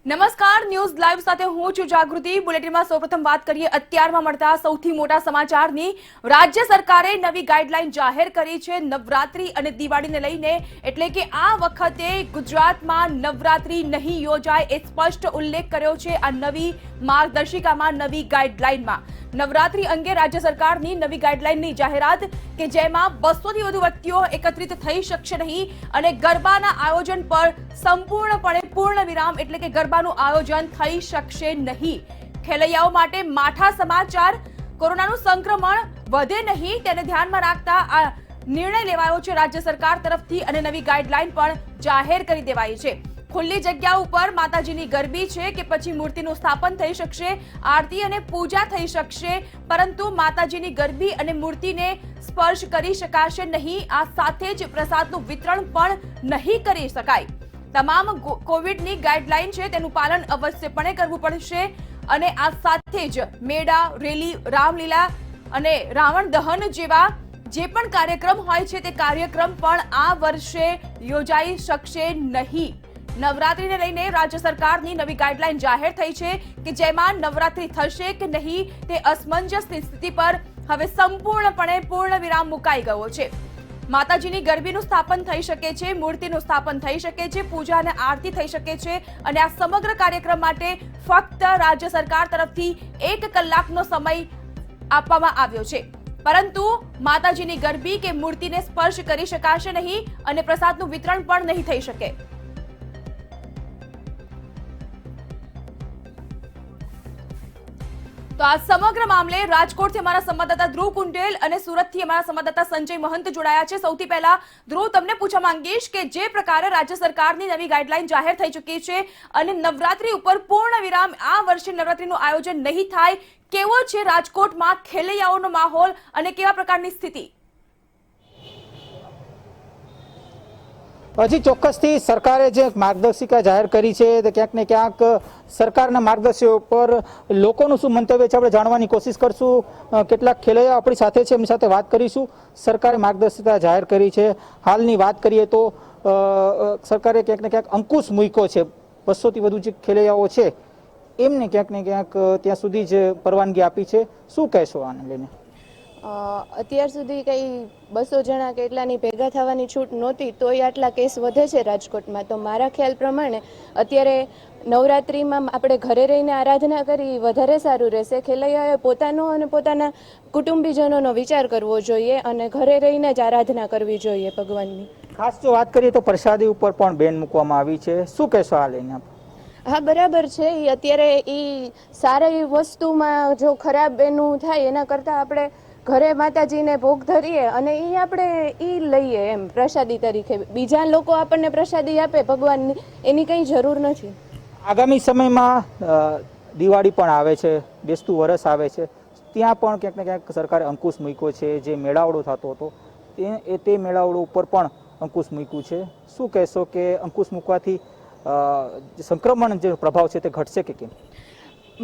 નમસ્કાર, news live સાથે હું છું જાગૃતિ। બુલેટિનમાં સૌપ્રથમ વાત કરીએ અત્યારમાં મળતા સૌથી મોટા સમાચારની। રાજ્ય સરકારે નવી ગાઈડલાઈન જાહેર કરી છે નવરાત્રી અને દિવાળીને લઈને, એટલે કે આ વખતે ગુજરાતમાં નવરાત્રી નહીં યોજાય એ સ્પષ્ટ ઉલ્લેખ કર્યો છે આ નવી માર્ગદર્શિકામાં, નવી ગાઈડલાઈનમાં। નવરાત્રી અંગે રાજ્ય સરકારની નવી ગાઈડલાઈનની જાહેરાત કે જેમાં 200 થી વધુ વ્યક્તિઓ એકત્રિત થઈ શકશે નહીં અને ગરબાના આયોજન પર સંપૂર્ણપણે પૂર્ણ વિરામ, એટલે કે ગરબાનું આયોજન થઈ શકશે નહીં। ખેલૈયાઓ માટે માઠા સમાચાર। કોરોનાનું સંક્રમણ વધે નહીં તેને ધ્યાનમાં રાખતા આ નિર્ણય લેવાયો છે રાજ્ય સરકાર તરફથી અને નવી ગાઈડલાઈન પણ જાહેર કરી દેવાઈ છે। ખુલ્લી જગ્યા ઉપર માતાજીની ગરબી છે કે પછી મૂર્તિનું સ્થાપન થઈ શકશે, આરતી અને પૂજા થઈ શકશે, પરંતુ માતાજીની ગરબી અને મૂર્તિને સ્પર્શ કરી શકાશે નહીં। આ સાથે જ પ્રસાદનું વિતરણ પણ નહીં કરી શકાય। તમામ કોવિડની ગાઈડલાઈન છે તેનું પાલન અવશ્યપણે કરવું પડશે અને આ સાથે જ મેળા, રેલી, રામલીલા અને રાવણ દહન જેવા જે પણ કાર્યક્રમ હોય છે તે કાર્યક્રમ પણ આ વર્ષે યોજાઈ શકશે નહીં। નવરાત્રીને લઈને રાજ્ય સરકારની નવી ગાઈડલાઈન જાહેર થઈ છે કે જેમાં નવરાત્રી થશે કે નહીં તે અસમંજસની સ્થિતિ પર હવે સંપૂર્ણપણે પૂર્ણ વિરામ મુકાઈ ગયો છે। માતાજીની ગરબીનું સ્થાપન થઈ શકે છે, મૂર્તિનું સ્થાપન થઈ શકે છે, પૂજા અને આરતી થઈ શકે છે અને આ સમગ્ર કાર્યક્રમ માટે ફક્ત રાજ્ય સરકાર તરફથી 1 કલાકનો સમય આપવામાં આવ્યો છે, પરંતુ માતાજીની ગરબી કે મૂર્તિને સ્પર્શ કરી શકાશે નહીં અને પ્રસાદનું વિતરણ પણ નહીં થઈ શકે। તો આ સમગ્ર મામલે રાજકોટથી અમારા સંવાદદાતા ધ્રુવ કુંટેલ અને સુરતથી અમારા સંવાદદાતા સંજય મહંત જોડાયા છે। સૌથી પહેલા ધ્રુવ, તમને પૂછવા માંગીશ કે જે પ્રકારે રાજ્ય સરકારની નવી ગાઈડલાઈન જાહેર થઈ ચૂકી છે અને નવરાત્રી ઉપર પૂર્ણ વિરામ, આ વર્ષે નવરાત્રીનું આયોજન નહીં થાય, કેવો છે રાજકોટમાં ખેલૈયાઓનો માહોલ અને કેવા પ્રકારની સ્થિતિ? હજી ચોક્કસથી સરકારે જે માર્ગદર્શિકા જાહેર કરી છે તે ક્યાંક ને ક્યાંક સરકારના માર્ગદર્શિકા ઉપર લોકોનું શું મંતવ્ય છે આપણે જાણવાની કોશિશ કરશું। કેટલાક ખેલૈયા આપણી સાથે છે, એમની સાથે વાત કરીશું। સરકારે માર્ગદર્શિકા જાહેર કરી છે, હાલની વાત કરીએ તો સરકારે ક્યાંક ને ક્યાંક અંકુશ મૂક્યો છે। 200 થી વધુ જે ખેલૈયાઓ છે એમને ક્યાંક ને ક્યાંક ત્યાં સુધી જ પરવાનગી આપી છે। શું કહેશો આને લઈને? અત્યાર સુધી કંઈ 200 જણા કે એટલાની ભેગા થવાની છૂટ નહોતી, તોય આટલા કેસ વધે છે રાજકોટમાં। તો મારા ખ્યાલ પ્રમાણે અત્યારે નવરાત્રિમાં આપણે ઘરે રહીને આરાધના કરી વધારે સારું રહેશે। ખેલૈયાએ પોતાનો અને પોતાના કુટુંબીજનોનો વિચાર કરવો જોઈએ અને ઘરે રહીને જ આરાધના કરવી જોઈએ ભગવાનની। ખાસ જો વાત કરીએ તો પ્રસાદી ઉપર પણ બેન મૂકવામાં આવી છે, શું કહેશો આ લઈને? હા, બરાબર છે। એ અત્યારે એ સારી વસ્તુમાં જો ખરાબ એનું થાય એના કરતાં આપણે ઘરે માતાજીને ભોગ ધરીએ અને એ આપણે એ લઈએ એમ પ્રસાદી તરીકે। બીજા લોકો આપણને પ્રસાદી આપે ભગવાનની, એની કંઈ જરૂર નથી। આગામી સમયમાં દિવાળી પણ આવે છે, બેસતું વરસ આવે છે, ત્યાં પણ ક્યાંક ને ક્યાંક સરકારે અંકુશ મૂક્યો છે। જે મેળાવડો થતો હતો તે મેળાવડો ઉપર પણ અંકુશ મૂક્યું છે। શું કહેશો કે અંકુશ મૂકવાથી સંક્રમણ જે પ્રભાવ છે તે ઘટશે કે કેમ?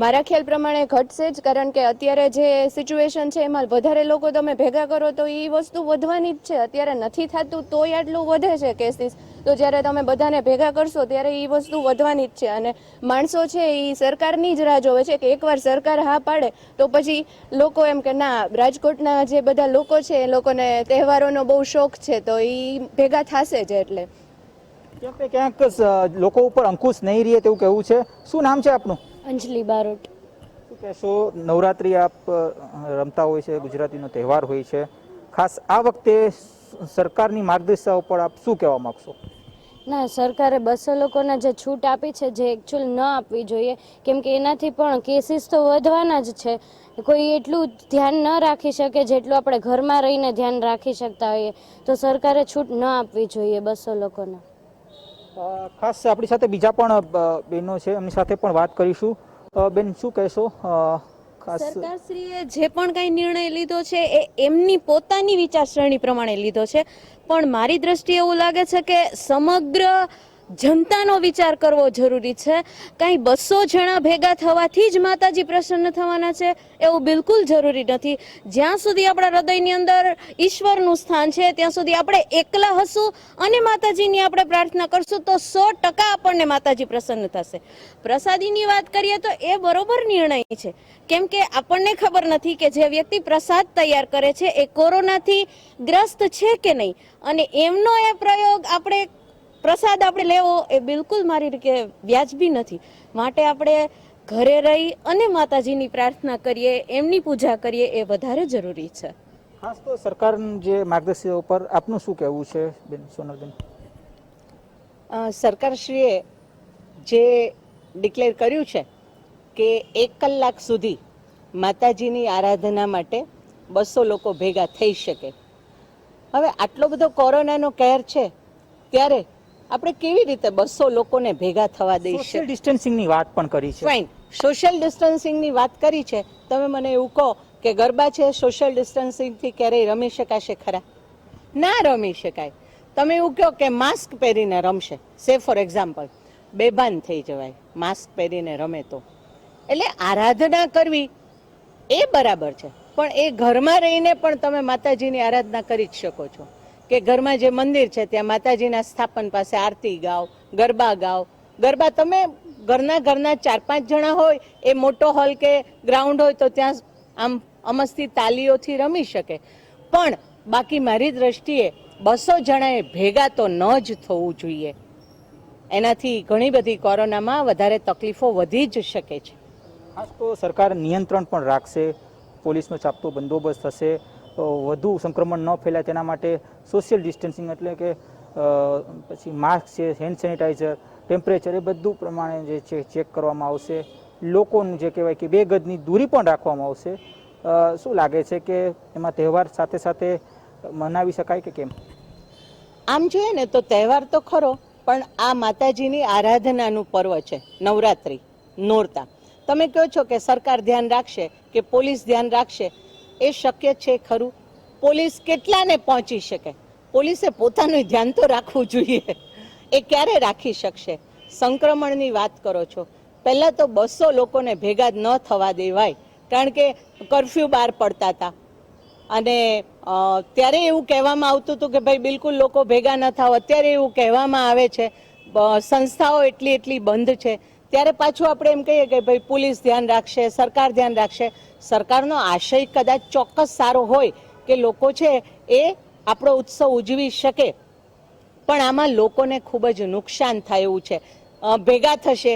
મારા ખ્યાલ પ્રમાણે ઘટશે જ, કારણ કે અત્યારે જે સિચ્યુએશન છે એમાં વધારે લોકો તમે ભેગા કરો તો એ વસ્તુ વધવાની જ છે। અત્યારે નથી થતું તોય આટલું વધે છે કેસીસ, તો જ્યારે તમે બધાને ભેગા કરશો ત્યારે એ વસ્તુ વધવાની જ છે અને માણસો છે એ સરકારની જ રાહ જોવે છે કે એકવાર સરકાર હા પાડે તો પછી લોકો એમ કે ના, રાજકોટના જે બધા લોકો છે એ લોકોને તહેવારોનો બહુ શોખ છે તો એ ભેગા થશે જ। એટલે ક્યાંક ને ક્યાંક લોકો ઉપર અંકુશ નહીં રહે તેવું કહેવું છે। શું નામ છે આપનું? અંજલિ બારોટ। શું કહેશો, નવરાત્રી આપ રમતા હોય છે, ગુજરાતીનો તહેવાર હોય છે, ખાસ આ વખતે સરકારની માર્ગદર્શિકા ઉપર આપ શું કહેવા માંગશો? ના, સરકારે 200 લોકોને જે છૂટ આપી છે જે એકચ્યુઅલ ન આપવી જોઈએ, કેમ કે એનાથી પણ કેસીસ તો વધવાના જ છે। કોઈ એટલું ધ્યાન ન રાખી શકે જેટલું આપણે ઘરમાં રહીને ધ્યાન રાખી શકતા હોઈએ, તો સરકારે છૂટ ન આપવી જોઈએ 200 લોકોને। ખાસ આપણી સાથે બીજા પણ બહેનો છે, એમની સાથે પણ વાત કરીશું। બેન, શું કહેશો? સરકારશ્રીએ જે પણ કંઈ નિર્ણય લીધો છે એ એમની પોતાની વિચારસરણી પ્રમાણે લીધો છે, પણ મારી દ્રષ્ટિએ એવું લાગે છે કે સમગ્ર જનતાનો વિચાર કરવો જરૂરી છે. કાંઈ 200 જણા ભેગા થવાથી જ માતાજી પ્રસન્ન થવાના છે એવું બિલકુલ જરૂરી નથી. જ્યાં સુધી આપણા હૃદયની અંદર ઈશ્વરનું સ્થાન છે ત્યાં સુધી આપણે એકલા હશું અને માતાજીની આપણે પ્રાર્થના કરશું તો 100% આપણને માતાજી પ્રસન્ન થશે. પ્રસાદીની વાત કરીએ તો એ બરોબર નિર્ણય છે, કેમ કે આપણને ખબર નથી કે જે વ્યક્તિ પ્રસાદ તૈયાર કરે છે એ કોરોનાથી ગ્રસ્ત છે કે નહીં, અને એમનો એ પ્રયોગ આપણે પ્રસાદ આપણે લેવો એ બિલકુલ મારી રીતે વ્યાજબી નથી. માટે આપણે ઘરે રહી અને માતાજીની પ્રાર્થના કરીએ, એમની પૂજા કરીએ એ વધારે જરૂરી છે. ખાસ તો સરકાર જે માર્ગદર્શિકા ઉપર આપનું શું કહેવું છે બેન સોનલબેન? સરકારશ્રીએ જે ડિક્લેર કર્યું છે કે 1 કલાક સુધી માતાજીની આરાધના માટે 200 લોકો ભેગા થઈ શકે. હવે આટલો બધો કોરોનાનો કહેર છે ત્યારે આપણે કેવી રીતે 200 લોકોને ભેગા થવા દઈ સોશિયલ શકીએ? ડિસ્ટન્સિંગની વાત પણ કરી છે. ફાઇન, સોશિયલ ડિસ્ટન્સિંગની વાત કરી છે. તમે મને એવું કહો કે ગરબા છે સોશિયલ ડિસ્ટન્સિંગથી ક્યારેય રમી શકાશે ખરા? ના રમી શકાય. તમે એવું કહો કે માસ્ક પહેરીને રમશે, સે ફોર એક્ઝામ્પલ, બેભાન થઈ જવાય માસ્ક પહેરીને રમે તો. એટલે આરાધના કરવી એ બરાબર છે, પણ એ ઘરમાં રહીને પણ તમે માતાજીની આરાધના કરી જ શકો છો. કે ઘરમાં જે મંદિર છે ત્યાં માતાજીના સ્થાપન પાસે આરતી ગાઓ, ગરબા ગાઓ. ગરબા તમે ઘરના 4-5 જણા હોય, એ મોટો હોલ કે ગ્રાઉન્ડ હોય તો ત્યાં આમ અમસ્તી તાલીઓથી રમી શકે. પણ બાકી મારી દ્રષ્ટિએ 200 જણાએ ભેગા તો ન જ થવું જોઈએ. એનાથી ઘણી બધી કોરોનામાં વધારે તકલીફો વધી જ શકે છે. ખાસ તો સરકાર નિયંત્રણ પણ રાખશે, પોલીસનો ચાપતો બંદોબસ્ત થશે, વધુ સંક્રમણ ન ફેલાય તેના માટે સોશિયલ ડિસ્ટન્સિંગ એટલે કે પછી માસ્ક છે, હેન્ડ સેનિટાઈઝર, ટેમ્પરેચર એ બધું પ્રમાણે જે છે ચેક કરવામાં આવશે. લોકોનું જે કહેવાય કે 2 ગજની દૂરી પણ રાખવામાં આવશે. શું લાગે છે કે એમાં તહેવાર સાથે સાથે મનાવી શકાય કે કેમ? આમ જોઈએ ને તો તહેવાર તો ખરો, પણ આ માતાજીની આરાધનાનું પર્વ છે, નવરાત્રિ, નોરતા. તમે કહો છો કે સરકાર ધ્યાન રાખશે કે પોલીસ ધ્યાન રાખશે, એ શક્ય છે ખરું? પોલીસ કેટલાને પહોંચી શકે? પોલીસે પોતાનું ધ્યાન તો રાખવું જોઈએ. એ ક્યારે રાખી શકશે? સંક્રમણની વાત કરો છો, પહેલાં તો 200 લોકોને ભેગા ન થવા દેવાય, કારણ કે કરફ્યુ બહાર પડતા હતા અને ત્યારે એવું કહેવામાં આવતું હતું કે ભાઈ બિલકુલ લોકો ભેગા ન થાવ. અત્યારે એવું કહેવામાં આવે છે સંસ્થાઓ એટલી બંધ છે, ત્યારે પાછું આપણે એમ કહીએ કે ભાઈ પોલીસ ધ્યાન રાખશે, સરકાર ધ્યાન રાખશે. સરકારનો આશય કદાચ ચોક્કસ સારો હોય કે લોકો છે એ આપણો ઉત્સવ ઉજવી શકે, પણ આમાં લોકોને ખૂબ જ નુકસાન થાય એવું છે. ભેગા થશે,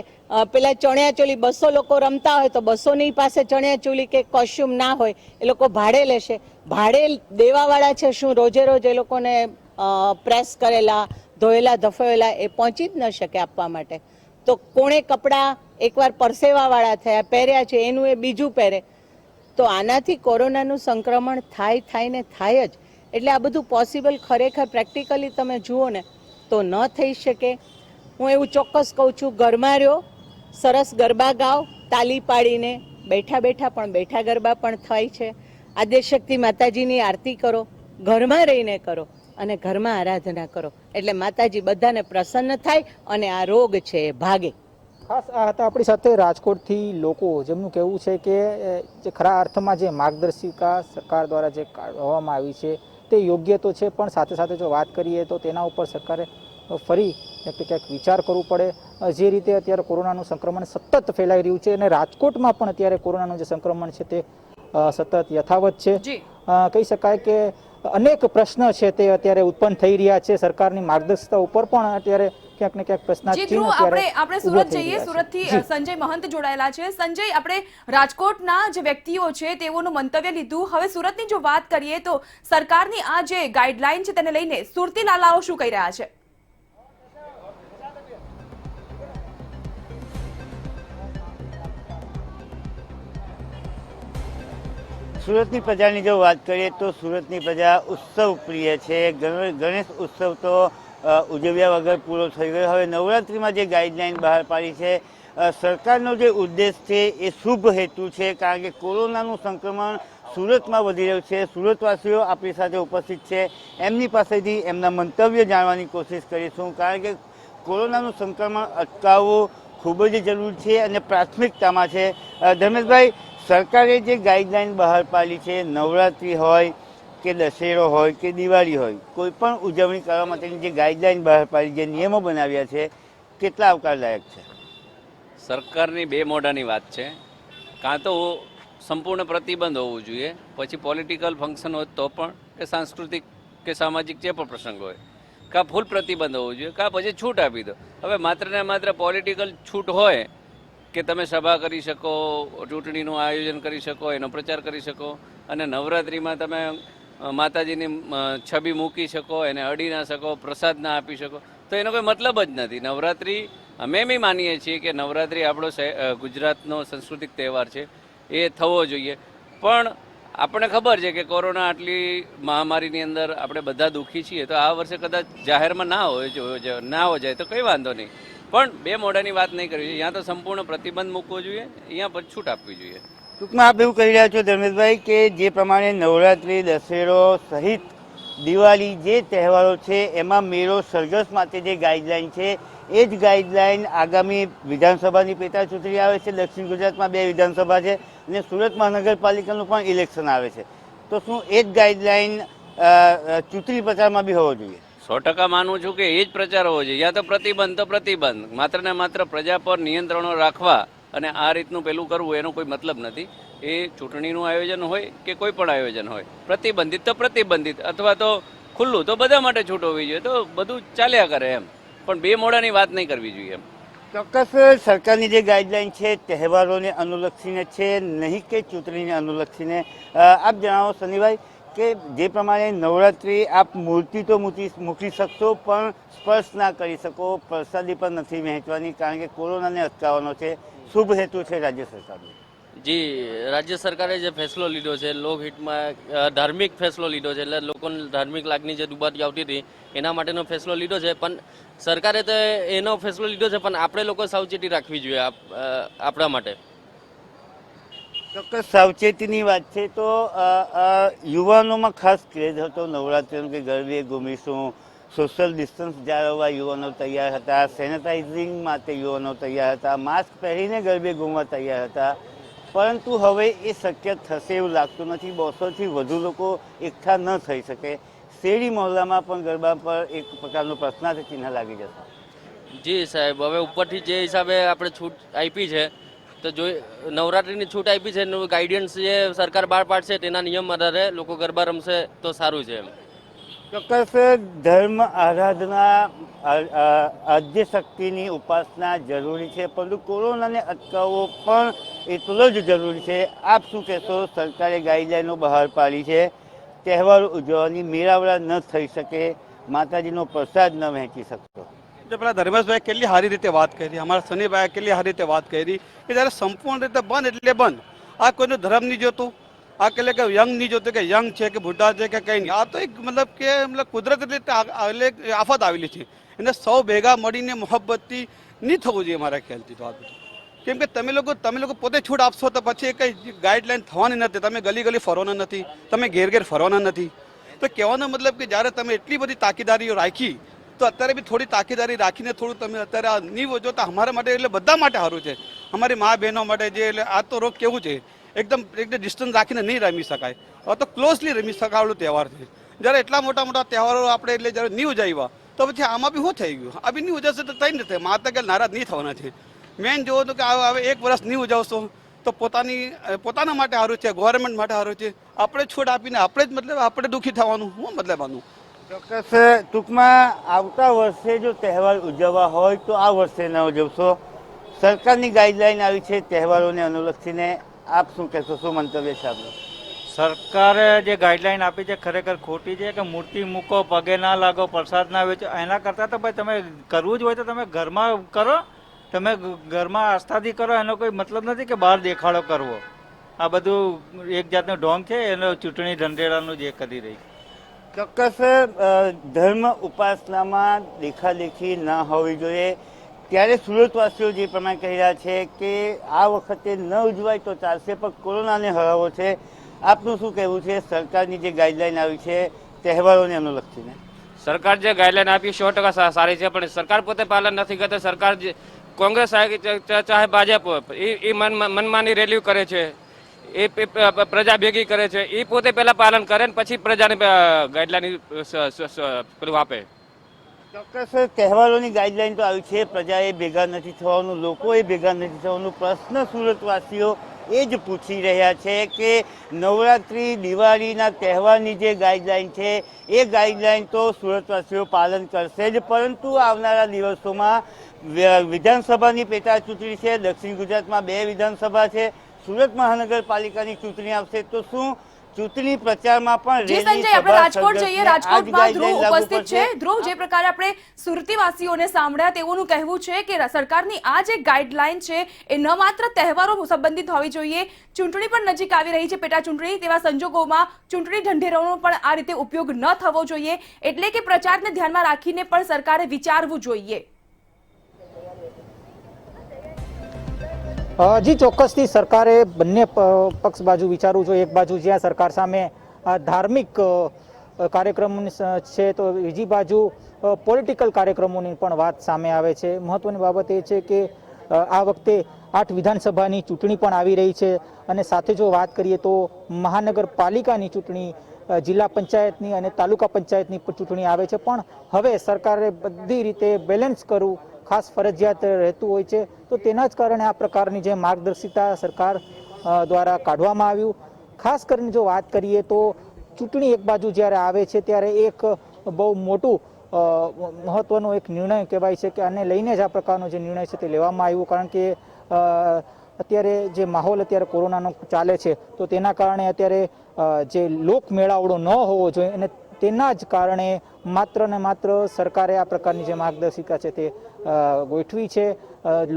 પેલા ચણિયાચોલી 200 લોકો રમતા હોય તો 200ની પાસે ચણિયાચોલી કે કોસ્ચ્યુમ ના હોય, એ લોકો ભાડે લેશે. ભાડે દેવાવાળા છે શું રોજે રોજ એ લોકોને પ્રેસ કરેલા, ધોયેલા, ધફોયેલા એ પહોંચી જ ન શકે આપવા માટે? તો કોણે કપડાં એકવાર પરસેવાવાળા થયા, પહેર્યા છે, એનું એ બીજું પહેરે. તો આનાથી કોરોનાનું સંક્રમણ થાય જ. એટલે આ બધું પોસિબલ ખરેખર પ્રેક્ટિકલી તમે જુઓ ને તો ન થઈ શકે. હું એવું ચોક્કસ કહું છું, ઘરમાં રહ્યો, સરસ ગરબા ગાઓ, તાલી પાડીને, બેઠા પણ બેઠા ગરબા પણ થાય છે. આદ્યશક્તિ માતાજીની આરતી કરો, ઘરમાં રહીને કરો અને ઘરમાં આરાધના કરો, એટલે માતાજી બધાને પ્રસન્ન થાય અને આ રોગ છે એ ભાગે. ખાસ આ હતા આપણી સાથે રાજકોટથી લોકો, જેમનું કહેવું છે કે જે ખરા અર્થમાં જે માર્ગદર્શિકા સરકાર દ્વારા જે કાઢવામાં આવી છે તે યોગ્ય તો છે, પણ સાથે સાથે જો વાત કરીએ તો તેના ઉપર સરકારે ફરી ક્યાંક વિચાર કરવું પડે. જે રીતે અત્યારે કોરોનાનું સંક્રમણ સતત ફેલાઈ રહ્યું છે અને રાજકોટમાં પણ અત્યારે કોરોનાનું જે સંક્રમણ છે તે સતત યથાવત છે. કહી શકાય કે અનેક પ્રશ્ન છે તે અત્યારે ઉત્પન્ન થઈ રહ્યા છે. સરકારની માર્ગદર્શિકા ઉપર પણ અત્યારે ક્યાંક ને ક્યાંક પ્રશ્નાર્થચિહ્ન આપણે સુરત જઈએ. સુરતથી સંજય મહંત જોડાયેલા છે. સંજય, આપણે રાજકોટના જે વ્યક્તિઓ છે તેઓનું મંતવ્ય લીધું, હવે સુરતની જો વાત કરીએ તો સરકારની આ જે ગાઈડલાઈન છે તેને લઈને સુરતી લાલાઓ શું કહી રહ્યા છે? સુરતની પ્રજાની જો વાત કરીએ તો સુરતની પ્રજા ઉત્સવ પ્રિય છે. ગણેશ ઉત્સવ તો ઉજવ્યા વગર પૂરો થઈ ગયો. હવે નવરાત્રિમાં જે ગાઈડલાઈન બહાર પાડી છે, સરકારનો જે ઉદ્દેશ છે એ શુભ હેતુ છે, કારણ કે કોરોનાનું સંક્રમણ સુરતમાં વધી રહ્યું છે. સુરતવાસીઓ આપણી સાથે ઉપસ્થિત છે, એમની પાસેથી એમના મંતવ્ય જાણવાની કોશિશ કરીશું, કારણ કે કોરોનાનું સંક્રમણ અટકાવવું ખૂબ જ જરૂરી છે અને પ્રાથમિકતામાં છે. ધર્મેશભાઈ, સરકારે જે ગાઈડલાઈન બહાર પાડી છે, નવરાત્રિ હોય કે દશેરો હોય કે દિવાળી હોય, કોઈ પણ ઉજવણી કરવા માટેની જે ગાઈડલાઈન બહાર પાડી, જે નિયમો બનાવ્યા છે, કેટલા આવકારદાયક છે? સરકારની બે મોઢાની વાત છે. કાં તો સંપૂર્ણ પ્રતિબંધ હોવું જોઈએ, પછી પોલિટિકલ ફંક્શન હોય તો પણ, કે સાંસ્કૃતિક કે સામાજિક જે પણ પ્રસંગ હોય, કાં ફૂલ પ્રતિબંધ હોવું જોઈએ, કાં પછી છૂટ આપી દો. હવે માત્ર ને માત્ર પોલિટિકલ છૂટ હોય કે તમે સભા કરી શકો, ચૂંટણીનું આયોજન કરી શકો, એનો પ્રચાર કરી શકો, અને નવરાત્રિમાં તમે માતાજીની છબી મૂકી શકો, એને અડી ના શકો, પ્રસાદ ના આપી શકો, તો એનો કોઈ મતલબ જ નથી. નવરાત્રિ અમે બી માનીએ છીએ કે નવરાત્રિ આપણો ગુજરાતનો સાંસ્કૃતિક તહેવાર છે, એ થવો જોઈએ. પણ આપણને ખબર છે કે કોરોના આટલી મહામારીની અંદર આપણે બધા દુઃખી છીએ, તો આ વર્ષે કદાચ જાહેરમાં ના હો જાય તો કંઈ વાંધો નહીં, પણ બે મોઢાની વાત નહીં કરવી જોઈએ. અહીંયા તો સંપૂર્ણ પ્રતિબંધ મૂકવો જોઈએ, અહીંયા પર છૂટ આપવી જોઈએ. ટૂંકમાં આપ એવું કહી રહ્યા છો ધર્મેશભાઈ કે જે પ્રમાણે નવરાત્રિ, દશેરો સહિત દિવાળી જે તહેવારો છે એમાં મેળો સરઘસ માટે જે ગાઈડલાઈન છે એ જ ગાઈડલાઈન આગામી વિધાનસભાની પેટા ચૂંટણી આવે છે. દક્ષિણ ગુજરાતમાં 2 વિધાનસભા છે અને સુરત મહાનગરપાલિકાનું પણ ઇલેક્શન આવે છે, તો શું એ જ ગાઈડલાઈન ચૂંટણી પ્રચારમાં બી હોવો જોઈએ? 100% માનું છું કે એ જ પ્રચાર હોવો જોઈએ. યા તો પ્રતિબંધ, માત્ર ને માત્ર પ્રજા પર નિયંત્રણો રાખવા અને આ રીતનું પેલું કરવું એનો કોઈ મતલબ નથી. એ ચૂંટણીનું આયોજન હોય કે કોઈ પણ આયોજન હોય, પ્રતિબંધિત તો પ્રતિબંધિત, અથવા તો ખુલ્લું તો બધા માટે છૂટ હોવી જોઈએ, તો બધું ચાલ્યા કરે એમ, પણ બે મોઢાની વાત નહીં કરવી જોઈએ એમ. ચોક્કસ સરકારની જે ગાઈડલાઈન છે તહેવારોને અનુલક્ષીને છે, નહીં કે ચૂંટણીને અનુલક્ષીને. આપ જણાવો સનીભાઈ કે જે પ્રમાણે નવરાત્રિ આપ મૂર્તિ તો મૂકી શકશો પણ સ્પર્શ ના કરી શકો, પ્રસાદી પણ નથી વહેંચવાની, કારણ કે કોરોનાને અટકાવવાનો છે. શુભ હેતુ છે રાજ્ય સરકારનો. જી, રાજ્ય સરકારે જે ફેસલો લીધો છે, લોકહિતમાં ધાર્મિક ફેસલો લીધો છે, એટલે લોકોને ધાર્મિક લાગણી જે ડૂબાતી આવતી હતી એના માટેનો ફેસલો લીધો છે. પણ સરકારે તો એનો ફેસલો લીધો છે, પણ આપણે લોકો સાવચેતી રાખવી જોઈએ આપણા માટે. ચોક્કસ સાવચેતીની વાત છે. તો યુવાનોમાં ખાસ ક્રેઝ હતો નવરાત્રિનો કે ગરબે ઘૂમીશું, સોશિયલ ડિસ્ટન્સ જાળવવા યુવાનો તૈયાર હતા, સેનેટાઇઝિંગ માટે યુવાનો તૈયાર હતા, માસ્ક પહેરીને ગરબે ઘૂમવા તૈયાર હતા. પરંતુ હવે એ શક્ય થશે એવું લાગતું નથી. 200થી વધુ લોકો એકઠા ન થઈ શકે. શેરી મોહલ્લામાં પણ ગરબા પર એક પ્રકારનું પ્રશ્નાર્થ ચિહ્ન લાગી જશે. જી સાહેબ, હવે ઉપરથી જે હિસાબે આપણે છૂટ આપી છે, તો જો નવરાત્રિની છૂટ આપી છે, ગાઈડન્સ જે સરકાર બહાર પાડશે તેના નિયમ આધારે લોકો ગરબા રમશે તો સારું છે એમ. ચોક્કસ ધર્મ આરાધના, આદ્ય શક્તિની ઉપાસના જરૂરી છે, પરંતુ કોરોનાને અટકાવવો પણ એટલો જ જરૂરી છે. આપ શું કહેશો? સરકારે ગાઈડલાઈનો બહાર પાડી છે, તહેવારો ઉજવવાની, મેળાવડા ન થઈ શકે, માતાજીનો પ્રસાદ ન વહેંચી શકતો. જે પેલા ધર્મેશભાઈ કેટલી સારી રીતે વાત કરી, અમારા સનીભાઈ કેટલી સારી રીતે વાત કરી કે જ્યારે સંપૂર્ણ રીતે બંધ એટલે બંધ. આ કોઈનું ધર્મ નહીં જોતું, આ કે યંગ નહીં જોતું કે યંગ છે કે બુઢા છે કે કંઈ નહીં. આ તો એક મતલબ કુદરતી રીતે આફત આવેલી છે, એને સૌ ભેગા મળીને મોહબ્બતથી નહીં થવું જોઈએ મારા ખ્યાલથી. તો આ બધું કેમ કે તમે લોકો પોતે છૂટ આપશો તો પછી કંઈ ગાઈડલાઈન થવાની નથી. તમે ગલી ગલી ફરવાના નથી, તમે ઘેર ઘેર ફરવાના નથી. તો કહેવાનો મતલબ કે જ્યારે તમે એટલી બધી તાકીદારીઓ રાખી, તો અત્યારે બી થોડી તાકીદારી રાખીને થોડું તમે અત્યારે આ નહીં વજો તો અમારા માટે એટલે બધા માટે સારું છે. અમારી મા બહેનો માટે જે એટલે આ તો રોગ કેવું છે, એકદમ ડિસ્ટન્સ રાખીને નહીં રમી શકાય, હવે તો ક્લોઝલી રમી શકાવાળું તહેવાર છે. જ્યારે એટલા મોટા મોટા તહેવારો આપણે એટલે જ્યારે નહીં ઉજાવ્યા તો પછી આમાં બી શું થઈ ગયું? આ બી નહીં ઉજાવશે તો થઈ નથી, માતા કે નારાજ નહીં થવાના છે. મેન જોવો તો કે હવે 1 વર્ષ નહીં ઉજાવશો તો પોતાના માટે સારું છે, ગવર્મેન્ટ માટે સારું છે. આપણે છૂટ આપીને આપણે જ મતલબ આપણે દુઃખી થવાનું શું મતલબ આનું? ચોક્કસ ટૂંકમાં આવતા વર્ષે જો તહેવાર ઉજવવા હોય તો આ વર્ષે ન ઉજવશો. સરકારની ગાઈડલાઈન આવી છે તહેવારોને અનુલક્ષીને. આપ શું કહેશો? શું મંતવ્ય છે આપનું? સરકારે જે ગાઈડલાઈન આપી છે ખરેખર ખોટી છે કે મૂર્તિ મૂકો, પગે ના લાગો, પ્રસાદ ના વેચો. એના કરતાં તો ભાઈ તમે કરવું જ હોય તો તમે ઘરમાં કરો, તમે ઘરમાં આસ્થાથી કરો. એનો કોઈ મતલબ નથી કે બહાર દેખાડો કરવો. આ બધું એક જાતનું ઢોંગ છે, એનો ચૂંટણી ઢંઢેરાનું જે કરી રહી. ચોક્કસ ધર્મ ઉપાસનામાં દેખાદેખી ન હોવી જોઈએ. ત્યારે સુરતવાસીઓ જે પ્રમાણે કહી રહ્યા છે કે આ વખતે ન ઉજવાય તો ચાલશે, પણ કોરોનાને હરાવવો છે. આપનું શું કહેવું છે સરકારની જે ગાઈડલાઈન આવી છે તહેવારોને અનુલક્ષીને? સરકાર જે ગાઈડલાઈન આપી 100% સારી છે, પણ સરકાર પોતે પાલન નથી કરતી. સરકાર કોંગ્રેસ ચાહે ભાજપ એ મનમાની રેલીઓ કરે છે, એ પ્રજા ભેગી કરે છે. એ પોતે પહેલા પાલન કરે ને પછી પ્રજાને ગાઈડલાઈન પેલું આપે. ચોક્કસ તહેવારોની ગાઈડલાઈન તો આવી છે, પ્રજાએ ભેગા નથી થવાનું, લોકોએ ભેગા નથી થવાનું. પ્રશ્ન સુરતવાસીઓ એ જ પૂછી રહ્યા છે કે નવરાત્રિ દિવાળીના તહેવારની જે ગાઈડલાઈન છે એ ગાઈડલાઈન તો સુરતવાસીઓ પાલન કરશે જ, પરંતુ આવનારા દિવસોમાં વિધાનસભાની પેટા ચૂંટણી છે, દક્ષિણ ગુજરાતમાં 2 વિધાનસભા છે, સુરત મહાનગરપાલિકાની ચૂંટણી આવશે, તો શું ચૂંટણી પ્રચારમાં પણ જી સંજય, આપણે રાજકોટ જઈએ. રાજકોટમાં ધ્રુવ ઉપસ્થિત છે. ધ્રુવ, જે પ્રકારે આપણે સુરતીવાસીઓને સાંભળ્યા તેઓનું કહેવું છે કે સરકારની આ જે ગાઈડલાઈન છે એ ન માત્ર તહેવારો સંબંધિત હોવી જોઈએ, ચૂંટણી પણ નજીક આવી રહી છે, પેટા ચૂંટણી, તેવા સંજોગોમાં ચૂંટણી ઢંઢેરાનો પણ આ રીતે ઉપયોગ ન થવો જોઈએ, એટલે કે પ્રચારને ધ્યાનમાં રાખીને પણ સરકારે વિચારવું જોઈએ. જી ચોક્કસથી સરકારે બંને પક્ષ બાજુ વિચારવું જોઈએ. એક બાજુ જ્યાં સરકાર સામે ધાર્મિક કાર્યક્રમોની છે તો બીજી બાજુ પોલિટિકલ કાર્યક્રમોની પણ વાત સામે આવે છે. મહત્વની બાબત એ છે કે આ વખતે 8 વિધાનસભાની ચૂંટણી પણ આવી રહી છે અને સાથે જો વાત કરીએ તો મહાનગરપાલિકાની ચૂંટણી, જિલ્લા પંચાયતની અને તાલુકા પંચાયતની ચૂંટણી આવે છે. પણ હવે સરકારે બધી રીતે બેલેન્સ કરવું ખાસ ફરજિયાત રહેતું હોય છે, તો તેના જ કારણે આ પ્રકારની જે માર્ગદર્શિકા સરકાર દ્વારા કાઢવામાં આવ્યું. ખાસ કરીને જો વાત કરીએ તો ચૂંટણી એક બાજુ જ્યારે આવે છે ત્યારે એક બહુ મોટું મહત્વનો એક નિર્ણય કહેવાય છે કે આને લઈને જ આ પ્રકારનો જે નિર્ણય છે તે લેવામાં આવ્યો, કારણ કે અત્યારે જે માહોલ અત્યારે કોરોનાનો ચાલે છે તો તેના કારણે અત્યારે જે લોકમેળાવડો ન હોવો જોઈએ અને તેના જ કારણે માત્ર ને માત્ર સરકારે આ પ્રકારની જે માર્ગદર્શિકા છે તે ગોઠવી છે.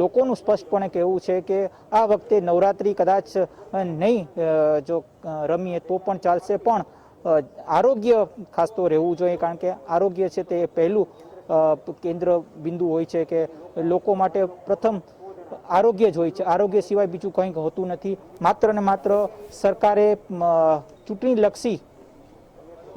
લોકોનું સ્પષ્ટપણે કહેવું છે કે આ વખતે નવરાત્રિ કદાચ નહીં જો રમીએ તો પણ ચાલશે, પણ આરોગ્ય ખાસ તો રહેવું જોઈએ, કારણ કે આરોગ્ય છે તે પહેલું કેન્દ્ર બિંદુ હોય છે કે લોકો માટે પ્રથમ આરોગ્ય જ હોય છે. આરોગ્ય સિવાય બીજું કંઈ હોતું નથી. માત્ર ને માત્ર સરકારે ચૂંટણીલક્ષી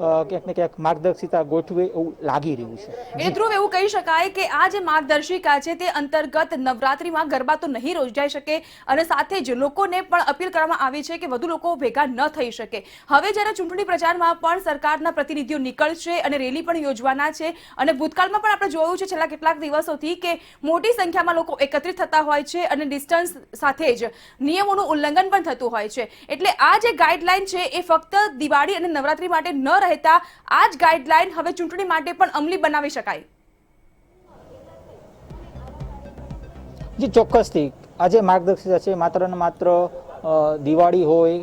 ક્યાંક ને ક્યાંક માર્ગદર્શિકા ગોઠવે એવું લાગી રહ્યું છે. એ ધ્રુવ, એવું કહી શકાય કે આ જે માર્ગદર્શિકા છે તે અંતર્ગત નવરાત્રીમાં ગરબા તો નહીં યોજાઈ શકે અને સાથે જ લોકોને પણ અપીલ કરવામાં આવી છે કે વધુ લોકો ભેગા ન થઈ શકે. હવે જ્યારે ચૂંટણી પ્રચારમાં પણ સરકારના પ્રતિનિધિઓ નીકળશે અને રેલી પણ યોજવાના છે, અને ભૂતકાળમાં પણ આપણે જોયું છે છેલ્લા કેટલાક દિવસોથી કે મોટી સંખ્યામાં લોકો એકત્રિત થતા હોય છે અને ડિસ્ટન્સ સાથે જ નિયમોનું ઉલ્લંઘન પણ થતું હોય છે. એટલે આ જે ગાઈડલાઈન છે એ ફક્ત દિવાળી અને નવરાત્રી માટે ન રહેતા આ જ ગાઈડલાઈન હવે ચૂંટણી માટે પણ અમલી બનાવી શકાય. જી ચોક્કસથી આ જે માર્ગદર્શિકા છે માત્ર ને માત્ર દિવાળી હોય,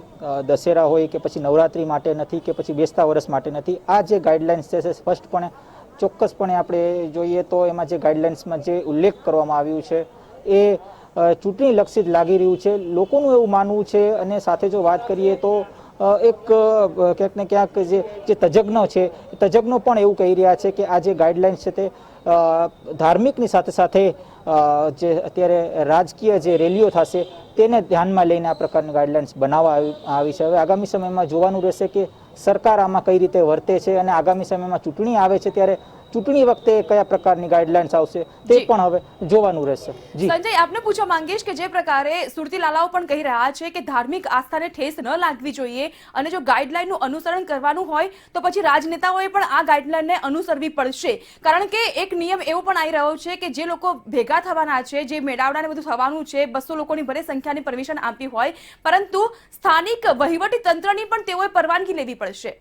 દશેરા હોય કે પછી નવરાત્રી માટે નથી કે પછી બેસતા વર્ષ માટે નથી. આ જે ગાઈડલાઇન્સ છે સ્પષ્ટપણે ચોક્કસપણે આપણે જોઈએ તો એમાં જે ગાઈડલાઇન્સમાં જે ઉલ્લેખ કરવામાં આવ્યું છે એ ચૂંટણી લક્ષિત લાગી રહ્યું છે, લોકોનું એવું માનવું છે. અને સાથે જો વાત કરીએ તો એક ક્યાંક ને ક્યાંક જે તજજ્ઞો છે તજજ્ઞો પણ એવું કહી રહ્યા છે કે આ જે ગાઈડલાઇન્સ છે તે ધાર્મિકની સાથે સાથે જે અત્યારે રાજકીય જે રેલીઓ થશે તેને ધ્યાનમાં લઈને આ પ્રકારની ગાઈડલાઇન્સ બનાવવા આવી છે. હવે આગામી સમયમાં જોવાનું રહેશે કે સરકાર આમાં કઈ રીતે વર્તે છે અને આગામી સમયમાં ચૂંટણી આવે છે ત્યારે ચૂંટણી વખતે કયા પ્રકારની ગાઈડલાઇન્સ આવશે તે પણ હવે જોવાનું રહેશે. જી સંજય, આપને પૂછવા માંગીશ કે જે પ્રકારે સુરતી લાલાઓ પણ કહી રહ્યા છે કે ધાર્મિક આસ્થાને ઠેસ ન લાગવી જોઈએ અને જો ગાઈડલાઈનનું અનુસરણ કરવાનું હોય તો પછી રાજનેતાઓએ પણ આ ગાઈડલાઈનને અનુસરવી પડશે, કારણ કે એક નિયમ એવો પણ આવી રહ્યો છે કે જે લોકો ભેગા થવાના છે, જે મેળાવડાને બધું થવાનું છે, 200 લોકોની ભલે સંખ્યાની પરમિશન આપી હોય, પરંતુ સ્થાનિક વહીવટી તંત્રની પણ તેઓએ પરવાનગી લેવી પડશે.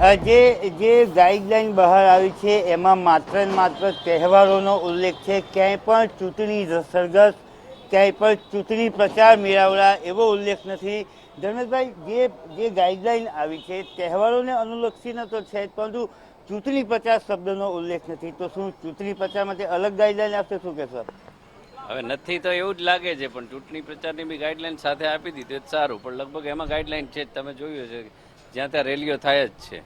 જે ગાઈડલાઈન બહાર આવી છે એમાં માત્ર ને માત્ર તહેવારોનો ઉલ્લેખ છે, ક્યાંય પણ ચૂંટણી સરઘસ, ક્યાંય પણ ચૂંટણી પ્રચાર મેળાવડા એવો ઉલ્લેખ નથી. ધર્મેશભાઈ, જે ગાઈડલાઈન આવી છે તહેવારોને અનુલક્ષીને તો છે જ, પરંતુ ચૂંટણી પ્રચાર શબ્દનો ઉલ્લેખ નથી, તો શું ચૂંટણી પ્રચાર માટે અલગ ગાઈડલાઈન આપશે, શું કહેશો? હવે નથી તો એવું જ લાગે છે, પણ ચૂંટણી પ્રચારની બી ગાઈડલાઈન સાથે આપી દીધી તો સારું, પણ લગભગ એમાં ગાઈડલાઈન છે જ. તમે જોયું છે જ્યાં ત્યાં રેલીઓ થાય જ છે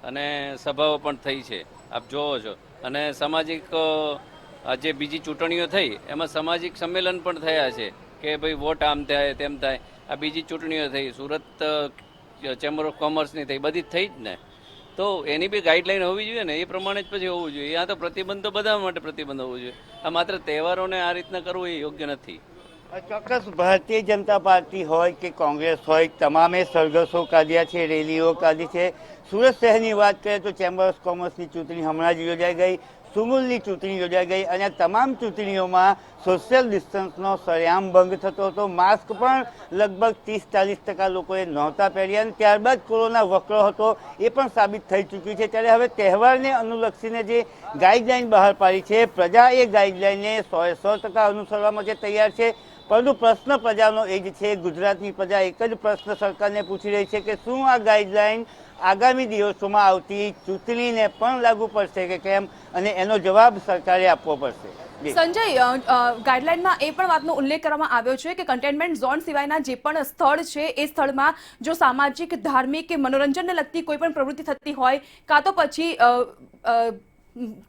અને સભાઓ પણ થઈ છે, આપ જોવો છો. અને સામાજિક જે બીજી ચૂંટણીઓ થઈ એમાં સામાજિક સંમેલન પણ થયા છે, કે ભાઈ વોટ આમ થાય તેમ થાય. આ બીજી ચૂંટણીઓ થઈ, સુરત ચેમ્બર ઓફ કોમર્સની થઈ, બધી જ થઈ જ ને. તો એની બી ગાઈડલાઈન હોવી જોઈએ ને, એ પ્રમાણે જ પછી હોવું જોઈએ. આ તો પ્રતિબંધ તો બધા માટે પ્રતિબંધ હોવું જોઈએ. આ માત્ર તહેવારોને આ રીતના કરવું એ યોગ્ય નથી. ચોક્કસ ભારતીય જનતા પાર્ટી હોય કે કોંગ્રેસ હોય, તમામે સરઘસો કાઢ્યા છે, રેલીઓ કાઢી છે. સુરત શહેરની વાત કરીએ તો ચેમ્બર ઓફ કોમર્સની ચૂંટણી હમણાં જ યોજાઈ ગઈ, સુમુલની ચૂંટણી યોજાઈ ગઈ અને આ તમામ ચૂંટણીઓમાં સોશિયલ ડિસ્ટન્સનો સરેઆમ ભંગ થતો હતો. માસ્ક પણ લગભગ 30-40% લોકોએ નહોતા પહેર્યા અને ત્યારબાદ કોરોના વકરો હતો એ પણ સાબિત થઈ ચૂક્યું છે. ત્યારે હવે તહેવારને અનુલક્ષીને જે ગાઈડલાઈન બહાર પાડી છે, પ્રજા એ ગાઈડલાઈનને 100% અનુસરવા માટે તૈયાર છે. પરંતુ પ્રશ્ન પ્રજાનો એ જ છે, ગુજરાતની પ્રજા એક જ પ્રશ્ન સરકારને પૂછી રહી છે કે શું આ ગાઈડલાઈન આગામી દિવસોમાં આવતી ચૂંટણીને પણ લાગુ પડશે કે કેમ, અને એનો જવાબ સરકારે આપવો પડશે. સંજય, ગાઈડલાઈનમાં એ પણ વાતનો ઉલ્લેખ કરવામાં આવ્યો છે કે કન્ટેનમેન્ટ ઝોન સિવાયના જે પણ સ્થળ છે એ સ્થળમાં જો સામાજિક, ધાર્મિક કે મનોરંજનને લગતી કોઈ પણ પ્રવૃત્તિ થતી હોય કાં તો પછી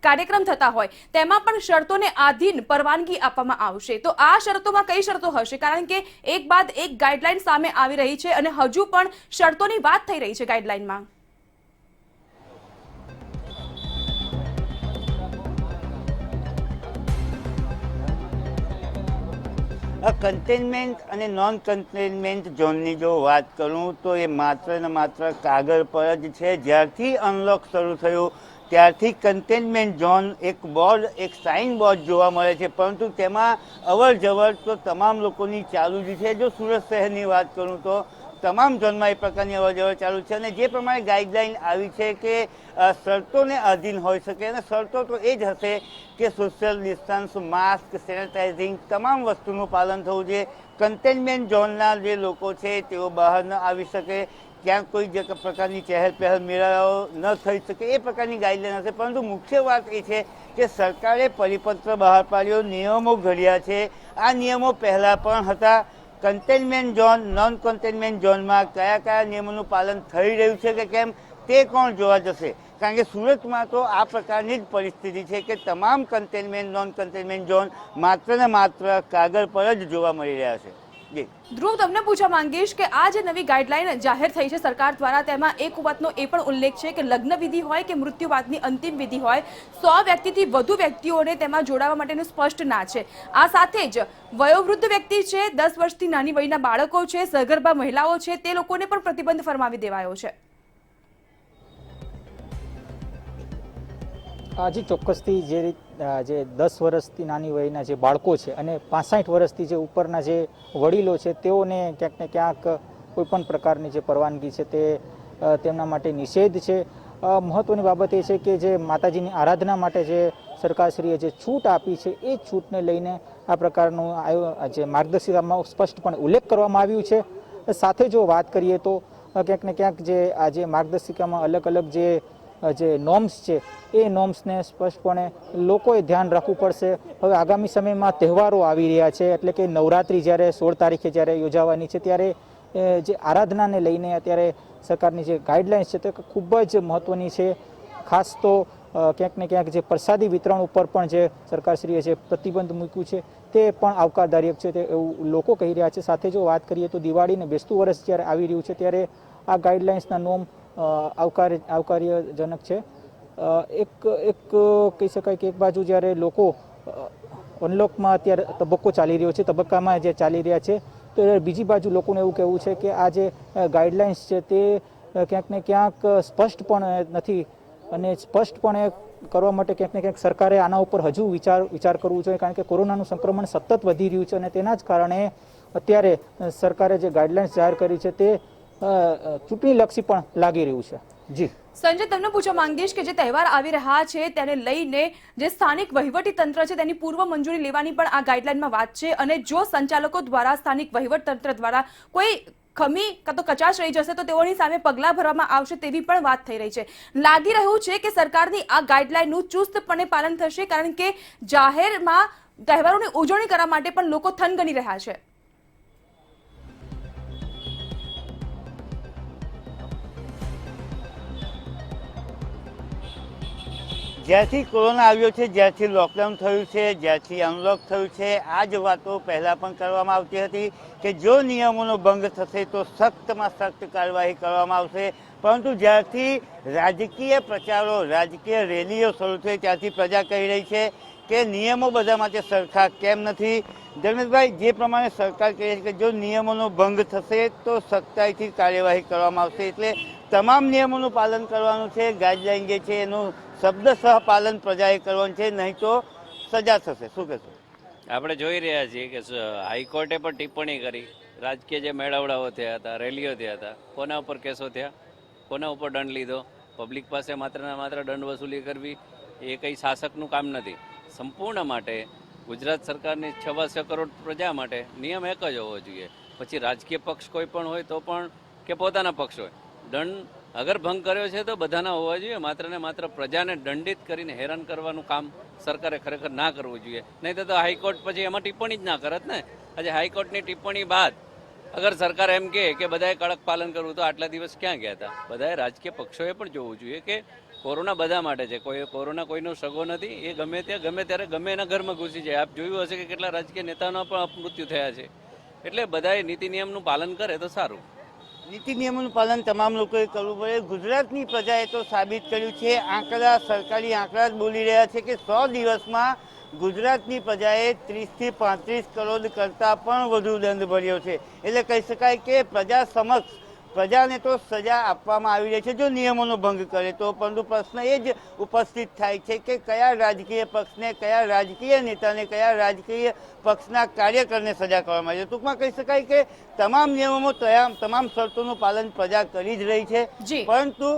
કાર્યક્રમ થતા હોય તેમાં પણ શરતોને આધીન પરવાનગી આપવામાં આવશે. તો આ શરતોમાં કઈ શરતો હશે? કારણ કે એક બાદ એક ગાઈડલાઈન સામે આવી રહી છે અને હજુ પણ શરતોની વાત થઈ રહી છે ગાઈડલાઈનમાં. કન્ટેનમેન્ટ અને નોન કન્ટેનમેન્ટ ઝોનની જો વાત કરું તો એ માત્ર ને માત્ર કાગળ પર જ છે. જ્યારથી અનલોક શરૂ થયું ત્યારથી કન્ટેનમેન્ટ ઝોન એક બોર્ડ, એક સાઇન બોર્ડ જોવા મળે છે, પરંતુ તેમાં અવર જવર તો તમામ લોકોની ચાલુ જ છે. જો સુરત શહેરની વાત કરું તો તમામ ઝોનમાં એ પ્રકારની અવર જવર ચાલુ છે અને જે પ્રમાણે ગાઈડલાઈન આવી છે કે શરતોને આધીન હોઈ શકે અને શરતો તો એ જ હશે કે સોશિયલ ડિસ્ટન્સ, માસ્ક, સેનેટાઇઝિંગ તમામ વસ્તુનું પાલન થવું જોઈએ. કન્ટેનમેન્ટ ઝોનના જે લોકો છે તેઓ બહાર ન આવી શકે, ક્યાંક કોઈ જે પ્રકારની ચહેલ પહેલ મેળાઓ ન થઈ શકે, એ પ્રકારની ગાઈડલાઈન હશે. પરંતુ મુખ્ય વાત એ છે કે સરકારે પરિપત્ર બહાર પાડ્યો, નિયમો ઘડ્યા છે. આ નિયમો પહેલાં પણ હતા. કન્ટેનમેન્ટ ઝોન, નોન કન્ટેનમેન્ટ ઝોનમાં કયા કયા નિયમોનું પાલન થઈ રહ્યું છે કે કેમ તે કોણ જોવા જશે? કારણ કે સુરતમાં તો આ પ્રકારની જ પરિસ્થિતિ છે કે તમામ કન્ટેનમેન્ટ, નોન કન્ટેનમેન્ટ ઝોન માત્ર ને માત્ર કાગળ પર જ જોવા મળી રહ્યા છે. ધ્રુવ, તમને પૂછવા માંગીશ કે આ જે નવી ગાઈડલાઈન જાહેર થઈ છે સરકાર દ્વારા, તેમાં એક વાતનો એ પણ ઉલ્લેખ છે કે લગ્ન વિધિ હોય કે મૃત્યુ બાદની અંતિમ વિધિ હોય, 100 વ્યક્તિથી વધુ વ્યક્તિઓને તેમાં જોડાવા માટેનું સ્પષ્ટ ના છે. આ સાથે જ વયોવૃદ્ધ વ્યક્તિ છે, 10 વર્ષથી નાની વયના બાળકો છે, સગર્ભા મહિલાઓ છે, તે લોકોને પણ પ્રતિબંધ ફરમાવી દેવાયો છે. આજે ચોક્કસથી જે 10 વર્ષથી નાની વયના જે બાળકો છે અને 65 વર્ષથી જે ઉપરના જે વડીલો છે તેઓને ક્યાંક ને ક્યાંક કોઈ પણ પ્રકારની જે પરવાનગી છે તે તેમના માટે નિષેધ છે. મહત્વની બાબત એ છે કે જે માતાજીની આરાધના માટે જે સરકારશ્રીએ જે છૂટ આપી છે એ છૂટને લઈને આ પ્રકારનું જે માર્ગદર્શિકામાં સ્પષ્ટપણે ઉલ્લેખ કરવામાં આવ્યું છે. સાથે જો વાત કરીએ તો ક્યાંક ને ક્યાંક જે આજે માર્ગદર્શિકામાં અલગ અલગ જે નોર્મ્સ છે એ નોર્મ્સને સ્પષ્ટપણે લોકોએ ધ્યાન રાખવું પડશે. હવે આગામી સમયમાં તહેવારો આવી રહ્યા છે, એટલે કે નવરાત્રિ જ્યારે 16 તારીખે જ્યારે યોજાવાની છે ત્યારે જે આરાધનાને લઈને અત્યારે સરકારની જે ગાઈડલાઇન્સ છે તે ખૂબ જ મહત્ત્વની છે. ખાસ તો ક્યાંક ને ક્યાંક જે પ્રસાદી વિતરણ ઉપર પણ જે સરકારશ્રીએ જે પ્રતિબંધ મૂક્યું છે તે પણ આવકારદાયક છે, તે એવું લોકો કહી રહ્યા છે. સાથે જો વાત કરીએ તો દિવાળી ને બેસતું વર્ષ જ્યારે આવી રહ્યું છે ત્યારે આ ગાઈડલાઇન્સના નોર્મ આવકાર્યજનક છે. એક કહી શકાય કે એક બાજુ જ્યારે લોકો અનલોકમાં અત્યારે તબક્કો ચાલી રહ્યો છે, તબક્કામાં જે ચાલી રહ્યા છે, તો બીજી બાજુ લોકોને એવું કહેવું છે કે આ જે ગાઈડલાઇન્સ છે તે ક્યાંક ને ક્યાંક સ્પષ્ટ પણ નથી અને સ્પષ્ટપણે કરવા માટે ક્યાંક ને ક્યાંક સરકારે આના ઉપર હજુ વિચાર કરવું જોઈએ. કારણ કે કોરોનાનું સંક્રમણ સતત વધી રહ્યું છે અને તેના જ કારણે અત્યારે સરકારે જે ગાઈડલાઇન્સ જાહેર કરી છે તે ચૂંટણીલક્ષી પણ લાગી રહ્યું છે. જી સંજય, તમને પૂછવા માંગીશ કે જે તહેવાર આવી રહ્યા છે તેને લઈને જે સ્થાનિક વહીવટી તંત્ર છે તેની પૂર્વ મંજૂરી લેવાની પણ આ ગાઈડલાઈનમાં વાત છે અને જો સંચાલકો દ્વારા, સ્થાનિક વહીવટ તંત્ર દ્વારા કોઈ ખમી કાં તો કચાશ રહી જશે તો તેઓની સામે પગલાં ભરવામાં આવશે તેવી પણ વાત થઈ રહી છે. લાગી રહ્યું છે કે સરકારની આ ગાઈડલાઈનનું ચુસ્તપણે પાલન થશે, કારણ કે જાહેરમાં તહેવારોની ઉજવણી કરવા માટે પણ લોકો થનગની રહ્યા છે. જ્યારથી કોરોના આવ્યો છે, જ્યારથી લોકડાઉન થયું છે, જ્યારથી અનલોક થયું છે, આ જ વાતો પહેલાં પણ કરવામાં આવતી હતી કે જો નિયમોનો ભંગ થશે તો સખ્તમાં સખ્ત કાર્યવાહી કરવામાં આવશે. પરંતુ જ્યારથી રાજકીય પ્રચારો, રાજકીય રેલીઓ શરૂ થઈ ત્યારથી પ્રજા કહી રહી છે કે નિયમો બધા માટે સરખા કેમ નથી. ધર્મેશભાઈ, જે પ્રમાણે સરકાર કહે છે કે જો નિયમોનો ભંગ થશે તો સખ્તાઈથી કાર્યવાહી કરવામાં આવશે, એટલે તમામ નિયમોનું પાલન કરવાનું છે. ગાઈડલાઈન જે છે એનું શબ્દસહ પાલન પ્રજાએ કરવાનું છે, નહીં તો સજા થશે. શું કહેશો? આપણે જોઈ રહ્યા છીએ કે હાઈકોર્ટે પણ ટિપ્પણી કરી, રાજકીય જે મેળાવડાઓ થયા હતા, રેલીઓ થયા હતા, કોના ઉપર કેસો થયા, કોના ઉપર દંડ લીધો. પબ્લિક પાસે માત્ર ને માત્ર દંડ વસૂલી કરવી એ કંઈ શાસકનું કામ નથી. સંપૂર્ણ માટે ગુજરાત સરકારની 6 કરોડ પ્રજા માટે નિયમ એક જ હોવો જોઈએ. પછી રાજકીય પક્ષ કોઈ પણ હોય તો પણ કે પોતાના પક્ષ હોય, દંડ અગર ભંગ કર્યો છે તો બધાના હોવા જોઈએ. માત્ર ને માત્ર પ્રજાને દંડિત કરીને હેરાન કરવાનું કામ સરકારે ખરેખર ના કરવું જોઈએ. નહીં તો હાઈકોર્ટ પછી એમાં ટિપ્પણી જ ના કરત ને. આજે હાઈકોર્ટની ટિપ્પણી બાદ અગર સરકાર એમ કહે કે બધાએ કડક પાલન કરવું, તો આટલા દિવસ ક્યાં ગયા હતા? બધાએ રાજકીય પક્ષોએ પણ જોવું જોઈએ કે કોરોના બધા માટે છે. કોરોના કોઈનો સગો નથી. એ ગમે ત્યાં ગમે ત્યારે ગમે એના ઘરમાં ઘૂસી જાય. આપ જોયું હશે કે કેટલા રાજકીય નેતાઓના પણ અપમૃત્યુ થયા છે. એટલે બધાએ નીતિ નિયમનું પાલન કરે તો સારું. નીતિ નિયમોનું પાલન તમામ લોકોએ કરવું પડે. ગુજરાતની પ્રજાએ તો સાબિત કર્યું છે. આંકડા, સરકારી આંકડા જ બોલી રહ્યા છે કે 100 દિવસમાં ગુજરાતની પ્રજાએ 30 થી 35 કરોડ કરતાં પણ વધુ દંડ ભર્યો છે. એટલે કહી શકાય કે પ્રજા સમક્ષ પ્રજાને તો સજા આપવામાં આવી રહી છે જો નિયમોનો ભંગ કરે તો. પરંતુ પ્રશ્ન એ જ ઉપસ્થિત થાય છે કે કયા રાજકીય પક્ષને, કયા રાજકીય નેતાને, કયા રાજકીય પક્ષના કાર્યકરને સજા કરવામાં આવી છે. ટૂંકમાં કહી શકાય કે તમામ નિયમોમાં તમામ શરતોનું પાલન પ્રજા કરી જ રહી છે, પરંતુ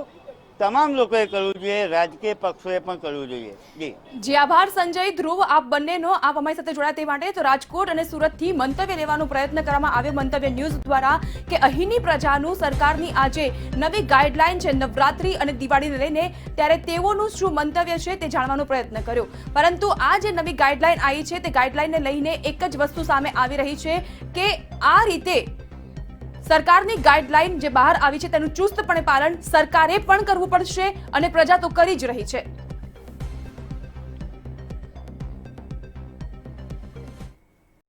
તમામ લોકોએ કરવું જોઈએ, રાજકીય પક્ષોએ પણ કરવું જોઈએ. જી આભાર સંજય, ધ્રુવ, આપ બંનેનો આપ અમારી સાથે જોડાયા તે માટે. તો રાજકોટ અને સુરતથી મંતવ્ય લેવાનો પ્રયત્ન કરવામાં આવ્યો મંતવ્ય ન્યૂઝ દ્વારા કે અહીંની પ્રજાનું સરકારની આજે નવી ગાઈડલાઈન છે નવરાત્રી અને દિવાળીને લઈને, ત્યારે તેઓનું શું મંતવ્ય છે તે જાણવાનો પ્રયત્ન કર્યો. પરંતુ આ જે નવી ગાઈડલાઈન આવી છે તે ગાઈડલાઈનને લઈને એક જ વસ્તુ સામે આવી રહી છે કે આ રીતે સરકારની ગાઈડલાઈન જે બહાર આવી છે તેનું ચુસ્તપણે પાલન સરકારે પણ કરવું પડશે અને પ્રજા તો કરી જ રહી છે.